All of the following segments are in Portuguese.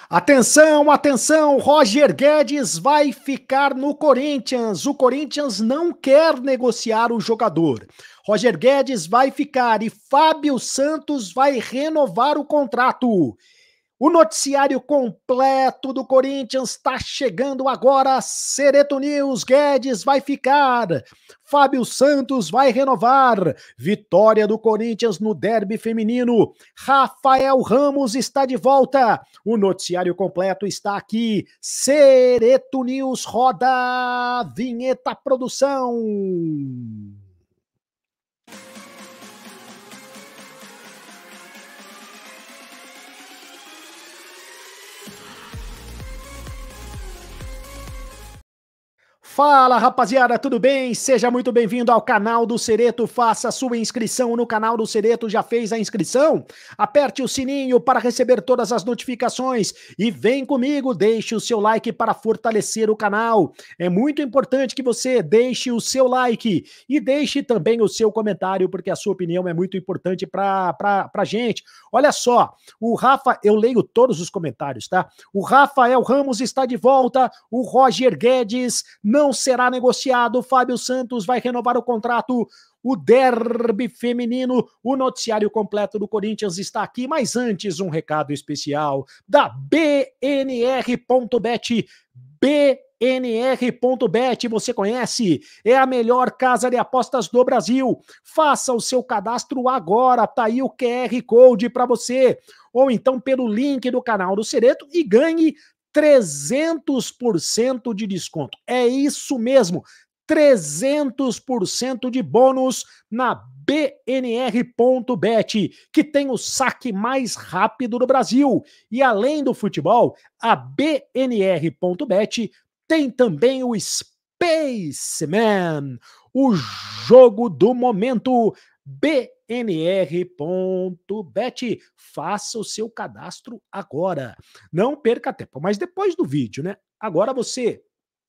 Atenção, atenção, Roger Guedes vai ficar no Corinthians. O Corinthians não quer negociar o jogador. Roger Guedes vai ficar e Fábio Santos vai renovar o contrato. O noticiário completo do Corinthians está chegando agora. Sereto News, Guedes vai ficar. Fábio Santos vai renovar. Vitória do Corinthians no derby feminino. Rafael Ramos está de volta. O noticiário completo está aqui. Sereto News roda. Vinheta produção. Fala, rapaziada, tudo bem? Seja muito bem-vindo ao canal do Sereto. Faça sua inscrição no canal do Sereto. Já fez a inscrição? Aperte o sininho para receber todas as notificações e vem comigo, deixe o seu like para fortalecer o canal. É muito importante que você deixe o seu like e deixe também o seu comentário, porque a sua opinião é muito importante pra gente. Olha só, eu leio todos os comentários, tá? O Rafael Ramos está de volta, o Roger Guedes não será negociado, o Fábio Santos vai renovar o contrato, o derby feminino, o noticiário completo do Corinthians está aqui, mas antes um recado especial da BNR.bet. BNR.bet, você conhece? É a melhor casa de apostas do Brasil. Faça o seu cadastro agora, tá aí o QR Code para você. Ou então pelo link do canal do Sereto e ganhe 300% de desconto. É isso mesmo, 300% de bônus na BNR.bet, que tem o saque mais rápido do Brasil. E além do futebol, a BNR.bet tem também o Spaceman, o jogo do momento. BNR.bet. Faça o seu cadastro agora. Não perca tempo. Mas depois do vídeo, né? Agora você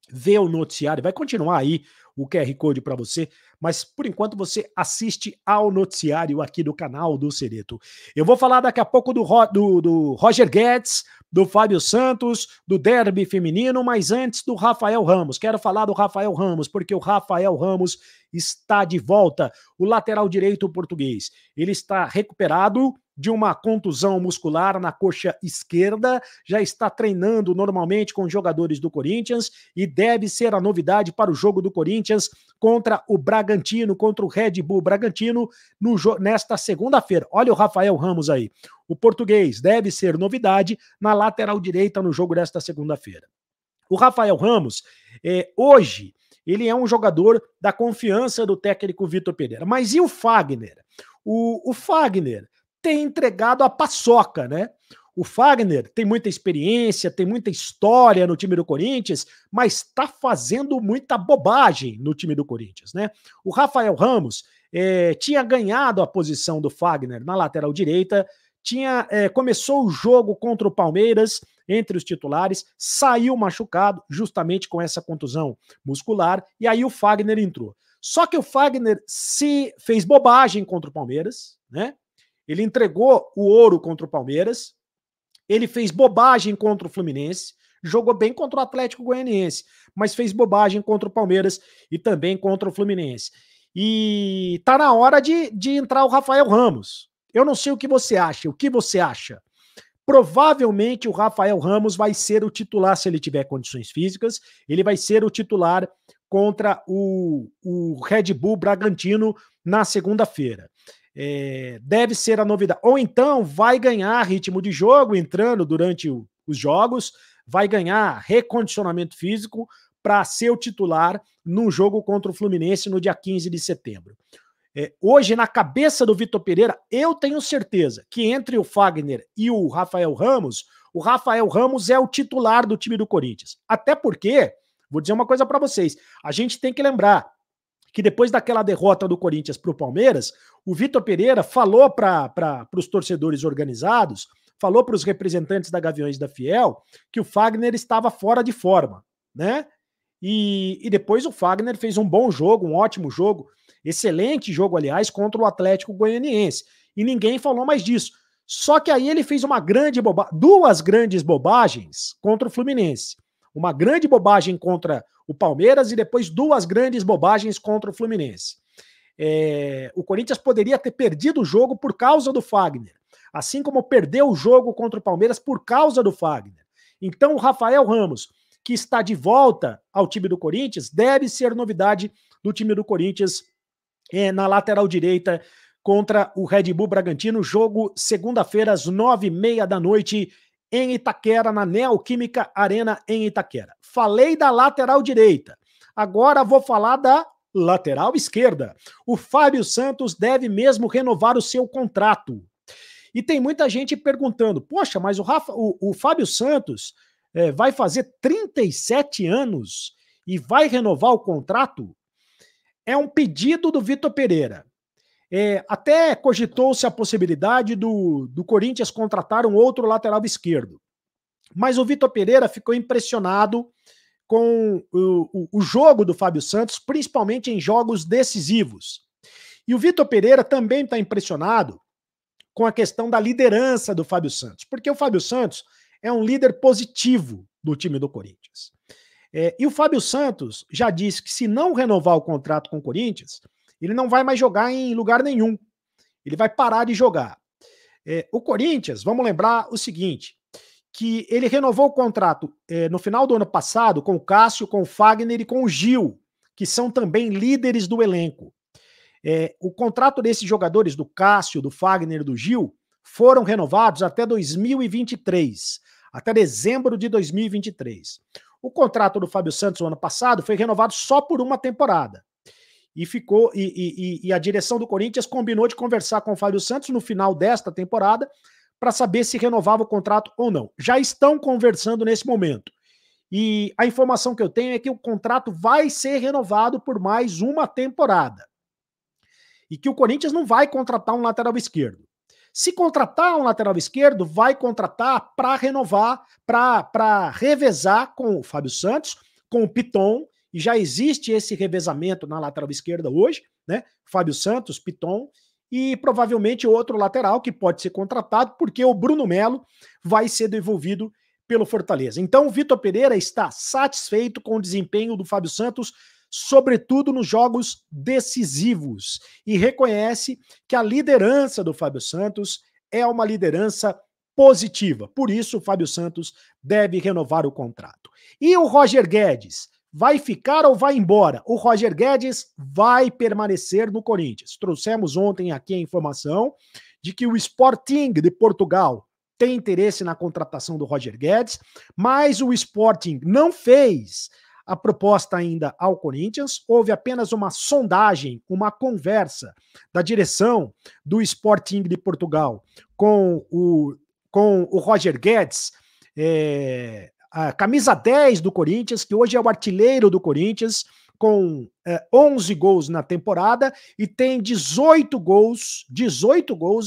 vê o noticiário, vai continuar aí o QR Code para você, mas por enquanto você assiste ao noticiário aqui do canal do Sereto. Eu vou falar daqui a pouco do Roger Guedes, do Fábio Santos, do derby feminino, mas antes do Rafael Ramos. Quero falar do Rafael Ramos, porque o Rafael Ramos está de volta, o lateral direito português. Ele está recuperado de uma contusão muscular na coxa esquerda, já está treinando normalmente com os jogadores do Corinthians e deve ser a novidade para o jogo do Corinthians contra o Bragantino, contra o Red Bull Bragantino, nesta segunda-feira. Olha o Rafael Ramos aí. O português deve ser novidade na lateral direita no jogo desta segunda-feira. O Rafael Ramos, hoje, ele é um jogador da confiança do técnico Vitor Pereira. Mas e o Fagner? O Fagner tem entregado a paçoca, né? O Fagner tem muita experiência, tem muita história no time do Corinthians, mas está fazendo muita bobagem no time do Corinthians, né? O Rafael Ramos tinha ganhado a posição do Fagner na lateral direita, começou o jogo contra o Palmeiras entre os titulares, saiu machucado justamente com essa contusão muscular, e aí o Fagner entrou. Só que o Fagner se fez bobagem contra o Palmeiras, né? Ele entregou o ouro contra o Palmeiras, ele fez bobagem contra o Fluminense, jogou bem contra o Atlético Goianiense, mas fez bobagem contra o Palmeiras e também contra o Fluminense. E tá na hora de entrar o Rafael Ramos. Eu não sei o que você acha. O que você acha? Provavelmente o Rafael Ramos vai ser o titular se ele tiver condições físicas, ele vai ser o titular contra o Red Bull Bragantino na segunda-feira. Deve ser a novidade. Ou então vai ganhar ritmo de jogo entrando durante os jogos, vai ganhar recondicionamento físico para ser o titular no jogo contra o Fluminense no dia 15 de setembro. Hoje, na cabeça do Vitor Pereira, eu tenho certeza que entre o Fagner e o Rafael Ramos é o titular do time do Corinthians. Até porque, vou dizer uma coisa para vocês, a gente tem que lembrar que depois daquela derrota do Corinthians para o Palmeiras, o Vitor Pereira falou para os torcedores organizados, falou para os representantes da Gaviões da Fiel, que o Fagner estava fora de forma, né? E depois o Fagner fez um bom jogo, um ótimo jogo, excelente jogo, aliás, contra o Atlético Goianiense. E ninguém falou mais disso. Só que aí ele fez duas grandes bobagens contra o Fluminense. Uma grande bobagem contra o Palmeiras e depois duas grandes bobagens contra o Fluminense. O Corinthians poderia ter perdido o jogo por causa do Fagner, assim como perdeu o jogo contra o Palmeiras por causa do Fagner. Então o Rafael Ramos, que está de volta ao time do Corinthians, deve ser novidade do time do Corinthians na lateral direita contra o Red Bull Bragantino, jogo segunda-feira às 9h30 da noite em Itaquera, na Neoquímica Arena em Itaquera. Falei da lateral direita, agora vou falar da lateral esquerda. O Fábio Santos deve mesmo renovar o seu contrato. E tem muita gente perguntando, poxa, mas o Fábio Santos vai fazer 37 anos e vai renovar o contrato? É um pedido do Vitor Pereira. Até cogitou-se a possibilidade do Corinthians contratar um outro lateral esquerdo. Mas o Vitor Pereira ficou impressionado com o jogo do Fábio Santos, principalmente em jogos decisivos. E o Vitor Pereira também está impressionado com a questão da liderança do Fábio Santos, porque o Fábio Santos é um líder positivo do time do Corinthians. E o Fábio Santos já disse que se não renovar o contrato com o Corinthians, ele não vai mais jogar em lugar nenhum. Ele vai parar de jogar. O Corinthians, vamos lembrar o seguinte, que ele renovou o contrato no final do ano passado com o Cássio, com o Fagner e com o Gil, que são também líderes do elenco. O contrato desses jogadores, do Cássio, do Fagner e do Gil, foram renovados até 2023, até dezembro de 2023. O contrato do Fábio Santos no ano passado foi renovado só por uma temporada. E a direção do Corinthians combinou de conversar com o Fábio Santos no final desta temporada para saber se renovava o contrato ou não. Já estão conversando nesse momento. E a informação que eu tenho é que o contrato vai ser renovado por mais uma temporada. E que o Corinthians não vai contratar um lateral esquerdo. Se contratar um lateral esquerdo, vai contratar para renovar, para revezar com o Fábio Santos, com o Piton. E já existe esse revezamento na lateral esquerda hoje, né? Fábio Santos, Piton e provavelmente outro lateral que pode ser contratado, porque o Bruno Melo vai ser devolvido pelo Fortaleza. Então o Vitor Pereira está satisfeito com o desempenho do Fábio Santos, sobretudo nos jogos decisivos, e reconhece que a liderança do Fábio Santos é uma liderança positiva. Por isso o Fábio Santos deve renovar o contrato. E o Roger Guedes? Vai ficar ou vai embora? O Roger Guedes vai permanecer no Corinthians. Trouxemos ontem aqui a informação de que o Sporting de Portugal tem interesse na contratação do Roger Guedes, mas o Sporting não fez a proposta ainda ao Corinthians. Houve apenas uma sondagem, uma conversa da direção do Sporting de Portugal com o Roger Guedes, a camisa 10 do Corinthians, que hoje é o artilheiro do Corinthians, com 11 gols na temporada e tem 18 gols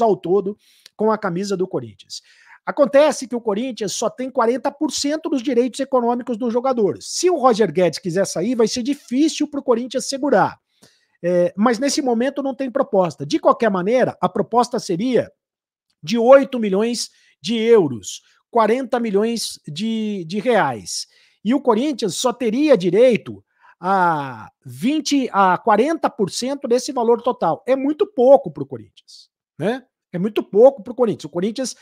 ao todo com a camisa do Corinthians. Acontece que o Corinthians só tem 40% dos direitos econômicos dos jogadores. Se o Roger Guedes quiser sair, vai ser difícil para o Corinthians segurar. Mas nesse momento não tem proposta. De qualquer maneira, a proposta seria de 8 milhões de euros. 40 milhões de reais. E o Corinthians só teria direito a 40% desse valor total. É muito pouco para o Corinthians, né? É muito pouco para o Corinthians. O Corinthians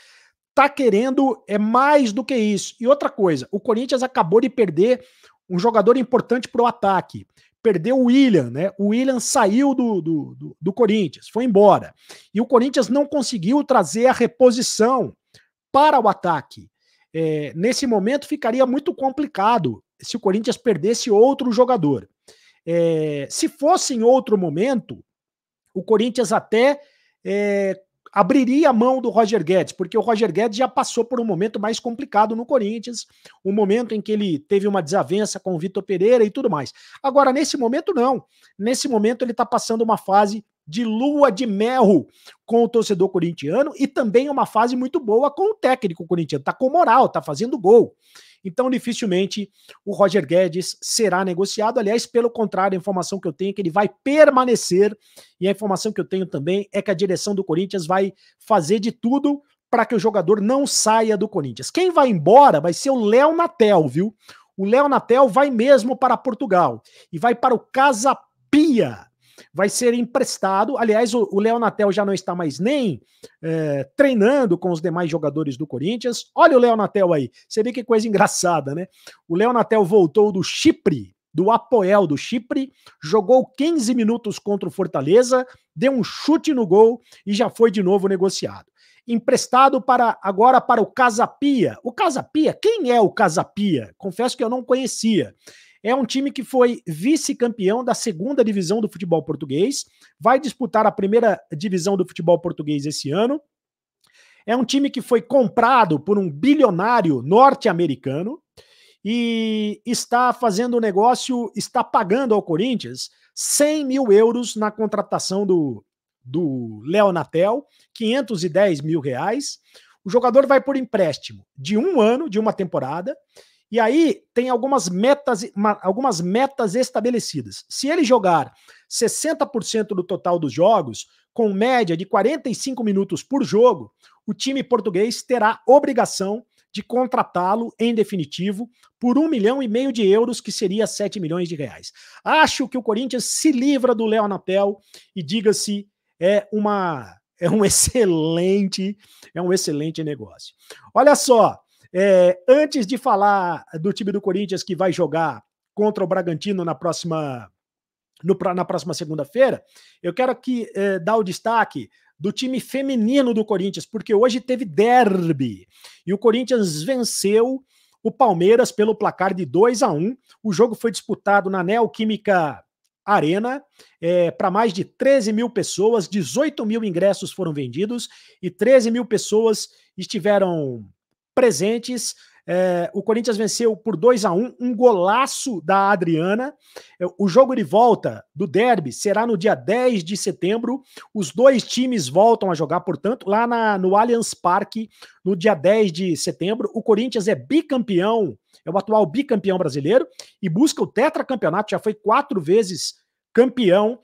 está querendo mais do que isso. E outra coisa, o Corinthians acabou de perder um jogador importante para o ataque. Perdeu o William, né? O William saiu do Corinthians, foi embora. E o Corinthians não conseguiu trazer a reposição para o ataque. Nesse momento ficaria muito complicado se o Corinthians perdesse outro jogador. Se fosse em outro momento, o Corinthians até abriria a mão do Roger Guedes, porque o Roger Guedes já passou por um momento mais complicado no Corinthians, um momento em que ele teve uma desavença com o Vitor Pereira e tudo mais. Agora, nesse momento, não. Nesse momento, ele está passando uma fase de lua de mel com o torcedor corintiano e também uma fase muito boa com o técnico corintiano. Tá com moral, tá fazendo gol. Então, dificilmente o Roger Guedes será negociado. Aliás, pelo contrário, a informação que eu tenho é que ele vai permanecer, e a informação que eu tenho também é que a direção do Corinthians vai fazer de tudo para que o jogador não saia do Corinthians. Quem vai embora vai ser o Léo Natel, viu? O Léo Natel vai mesmo para Portugal e vai para o Casa Pia. Vai ser emprestado. Aliás, o Léo Natel já não está mais nem treinando com os demais jogadores do Corinthians. Olha o Léo Natel aí. Você vê que coisa engraçada, né? O Léo Natel voltou do Chipre, do Apoel do Chipre, jogou 15 minutos contra o Fortaleza, deu um chute no gol e já foi de novo negociado. Emprestado agora para o Casa Pia. O Casa Pia, quem é o Casa Pia? Confesso que eu não conhecia. É um time que foi vice-campeão da segunda divisão do futebol português, vai disputar a primeira divisão do futebol português esse ano. É um time que foi comprado por um bilionário norte-americano e está fazendo o negócio, está pagando ao Corinthians 100 mil euros na contratação do Léo Natel, 510 mil reais. O jogador vai por empréstimo de 1 ano, de uma temporada, e aí tem algumas metas estabelecidas. Se ele jogar 60% do total dos jogos, com média de 45 minutos por jogo, o time português terá obrigação de contratá-lo em definitivo por 1,5 milhão de euros, que seria 7 milhões de reais. Acho que o Corinthians se livra do Léo Natel e, diga-se, é um excelente negócio. Olha só, antes de falar do time do Corinthians que vai jogar contra o Bragantino na próxima segunda-feira, eu quero aqui dar o destaque do time feminino do Corinthians, porque hoje teve derby e o Corinthians venceu o Palmeiras pelo placar de 2-1. O jogo foi disputado na Neoquímica Arena, para mais de 13 mil pessoas, 18 mil ingressos foram vendidos e 13 mil pessoas estiveram presentes. O Corinthians venceu por 2-1, um golaço da Adriana. O jogo de volta do derby será no dia 10 de setembro. Os dois times voltam a jogar, portanto, lá no Allianz Parque, no dia 10 de setembro. O Corinthians é bicampeão, é o atual bicampeão brasileiro e busca o tetracampeonato, já foi 4 vezes campeão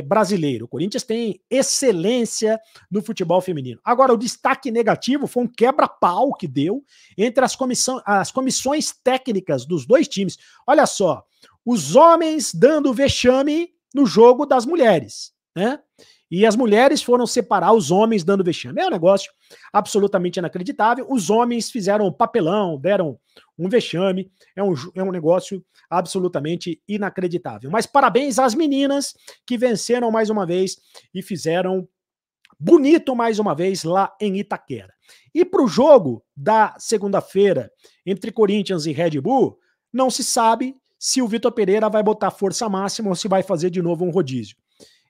brasileiro. O Corinthians tem excelência no futebol feminino. Agora, o destaque negativo foi um quebra-pau que deu entre as comissões técnicas dos dois times. Olha só, os homens dando vexame no jogo das mulheres, né? E as mulheres foram separar os homens dando vexame. É um negócio absolutamente inacreditável. Os homens fizeram papelão, deram um vexame. É um negócio absolutamente inacreditável. Mas parabéns às meninas que venceram mais uma vez e fizeram bonito mais uma vez lá em Itaquera. E para o jogo da segunda-feira entre Corinthians e Red Bull, não se sabe se o Vitor Pereira vai botar força máxima ou se vai fazer de novo um rodízio.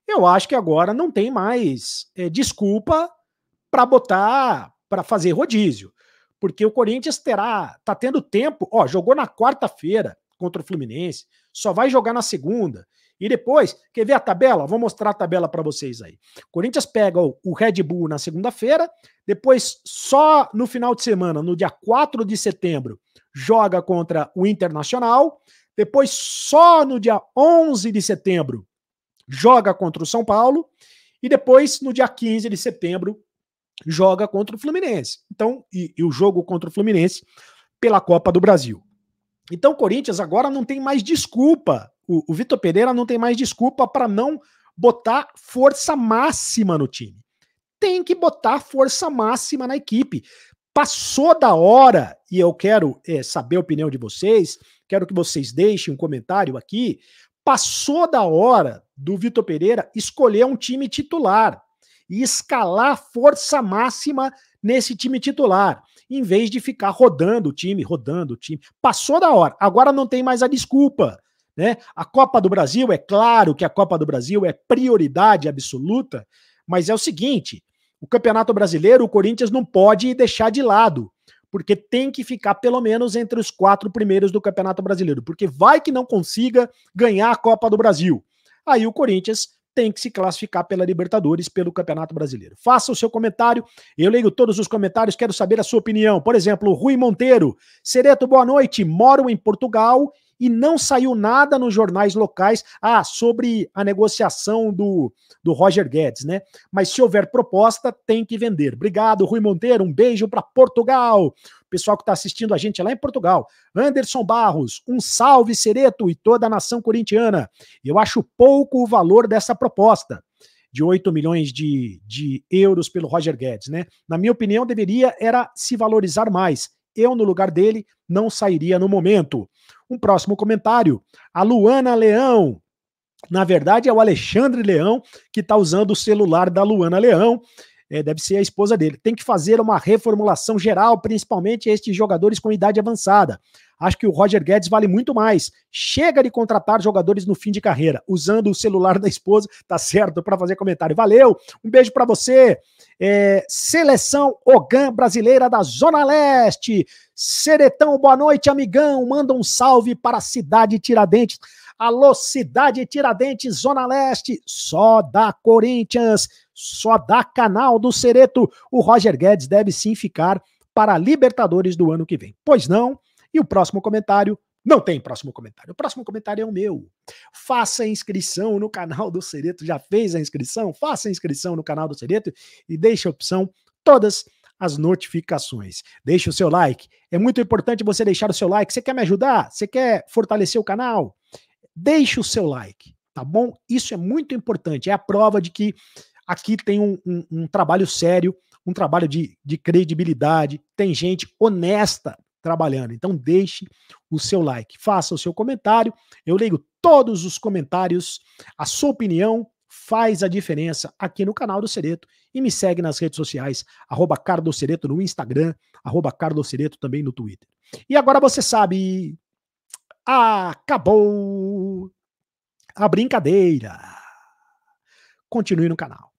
Eu acho que agora não tem mais desculpa para fazer rodízio, porque o Corinthians tá tendo tempo, jogou na quarta-feira contra o Fluminense, só vai jogar na segunda, e depois, quer ver a tabela? Vou mostrar a tabela para vocês aí. O Corinthians pega o Red Bull na segunda-feira, depois só no final de semana, no dia 4 de setembro, joga contra o Internacional, depois só no dia 11 de setembro, joga contra o São Paulo e depois, no dia 15 de setembro, joga contra o Fluminense. Então, e o jogo contra o Fluminense pela Copa do Brasil. Então, o Corinthians agora não tem mais desculpa. O Vitor Pereira não tem mais desculpa para não botar força máxima no time. Tem que botar força máxima na equipe. Passou da hora, e eu quero saber a opinião de vocês, quero que vocês deixem um comentário aqui. Passou da hora do Vitor Pereira escolher um time titular e escalar força máxima nesse time titular, em vez de ficar rodando o time. Passou da hora. Agora não tem mais a desculpa, né? A Copa do Brasil, é claro que a Copa do Brasil é prioridade absoluta, mas é o seguinte, o Campeonato Brasileiro, o Corinthians não pode deixar de lado, porque tem que ficar pelo menos entre os 4 primeiros do Campeonato Brasileiro, porque vai que não consiga ganhar a Copa do Brasil. Aí o Corinthians tem que se classificar pela Libertadores, pelo Campeonato Brasileiro. Faça o seu comentário, eu leio todos os comentários, quero saber a sua opinião. Por exemplo, Rui Monteiro, Cereto, boa noite, moro em Portugal e não saiu nada nos jornais locais sobre a negociação do Roger Guedes, né? Mas se houver proposta, tem que vender. Obrigado, Rui Monteiro, um beijo para Portugal. Pessoal que está assistindo a gente lá em Portugal. Anderson Barros, um salve, Cereto, e toda a nação corintiana. Eu acho pouco o valor dessa proposta de 8 milhões de euros pelo Roger Guedes, né? Na minha opinião, deveria era se valorizar mais. Eu, no lugar dele, não sairia no momento. Um próximo comentário. A Luana Leão. Na verdade, é o Alexandre Leão que está usando o celular da Luana Leão. Deve ser a esposa dele. Tem que fazer uma reformulação geral, principalmente estes jogadores com idade avançada. Acho que o Roger Guedes vale muito mais. Chega de contratar jogadores no fim de carreira, usando o celular da esposa, tá certo, para fazer comentário. Valeu, um beijo para você. Seleção Ogã brasileira da Zona Leste. Seretão, boa noite, amigão. Manda um salve para a cidade Tiradentes. Alô, cidade Tiradentes, Zona Leste. Só da Corinthians, só da canal do Cereto. O Roger Guedes deve sim ficar para a Libertadores do ano que vem. Pois não? E o próximo comentário, não tem próximo comentário. O próximo comentário é o meu. Faça a inscrição no canal do Cereto. Já fez a inscrição? Faça a inscrição no canal do Cereto e deixe a opção todas as notificações. Deixe o seu like. É muito importante você deixar o seu like. Você quer me ajudar? Você quer fortalecer o canal? Deixe o seu like, tá bom? Isso é muito importante. É a prova de que aqui tem um trabalho sério, um trabalho de credibilidade. Tem gente honesta trabalhando. Então deixe o seu like, faça o seu comentário. Eu leio todos os comentários. A sua opinião faz a diferença aqui no canal do Cereto. E me segue nas redes sociais, @CarlosCereto no Instagram, @CarlosCereto também no Twitter. E agora você sabe, acabou a brincadeira. Continue no canal.